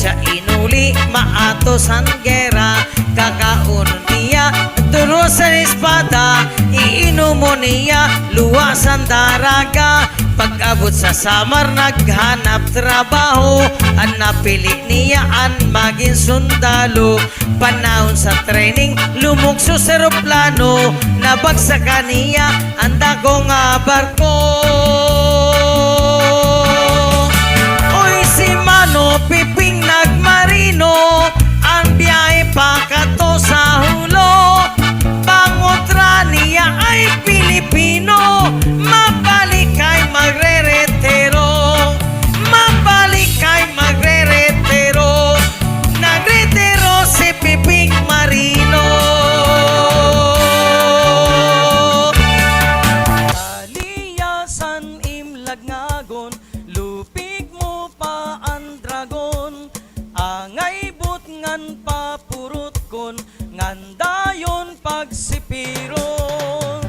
siya inuli maatos ang gera. Kakaunon niya duro sa espada, iinumo niya luwas ang daraga. Pag-abot sa samar naghanap trabaho, ang napili niya ang maging sundalo. Panahon sa training lumukso sa eroplano, nabagsakan niya ang dagong barko. Oy si Mano Piping nagmarino, ang biyahe pa kato sa hulo. Pangotra niya ay Pilipino, mabalik kay magre-retiro. Mabalik kay magre-retiro. Nagretiro si Piping Marino. Kaliyasan imlag ngagon, lupig mo pa ang dragon. Angay but ngan papurot kon, ngandayon pagsipiron.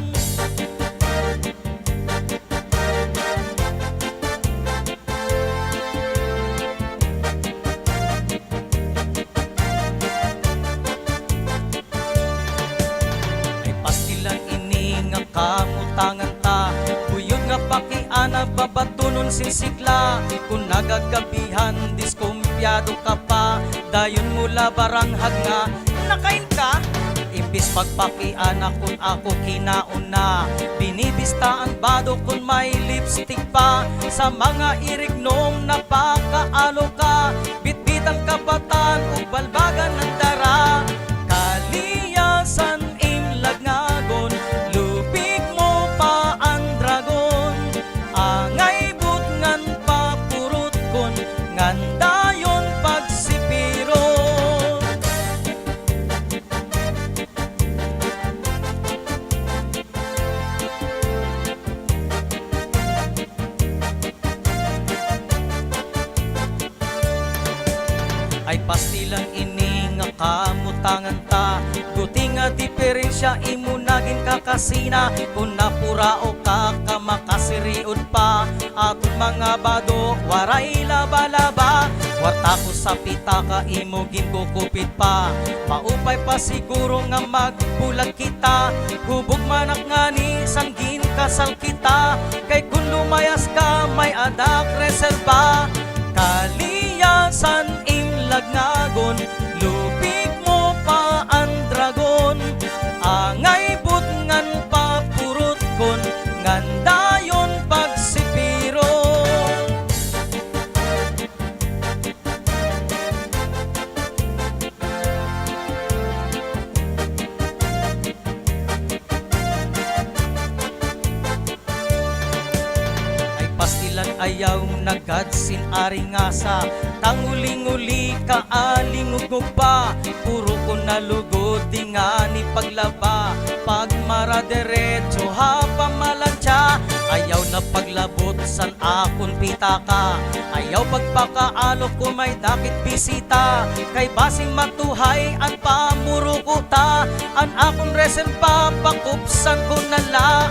Ay pastilan ini nga kamutangan ta, buyod nga pakiana babatunon sisikla. Kung nagagabihan diskumpyado ka pa, dayon mula baranghag nga nakain ka. Imbis pagpakiana kun ako kinauna, binibista ang bado kun may lipstick pa. Sa mga irignong napakaalo ka, bitbit ang kabatan ug balbagan ng dara. Kaliyasan imlag ngagon, lupig mo pa ang dragon. Angay but ngan papurot kon, ngandayon pagsipiro. Ay pastilan ini nga kamutangan ta, guti nga diferensya imo naging kakasina. Kung napura o kamakasiriod pa, atong mga bado waray laba-laba. Warta ko sa pitaka imo ginkukupit pa, maupay pa siguro nga magbulag kita. Hubog manak ngani sanggin kasal kita, kay kung lumayas ka may adak reserba. Kaliyasan imlag ngagon, lupig mo pa ang dragon. Angay but ngan papurot kon, ngandayon pagsipiro. Ay pastilan ayaw nagadsin aringasa, tanguling-uli ka alingugog pa. Puro ko nalugod di nga ni paglaba, pag maraderecho ha pamalansya. Ayaw na paglabot san akon pitaka, ayaw pagpakaalo ko may dakit bisita. Kay basing matuhay ang pamurukuta, an akon reserva pakupsan ko nala.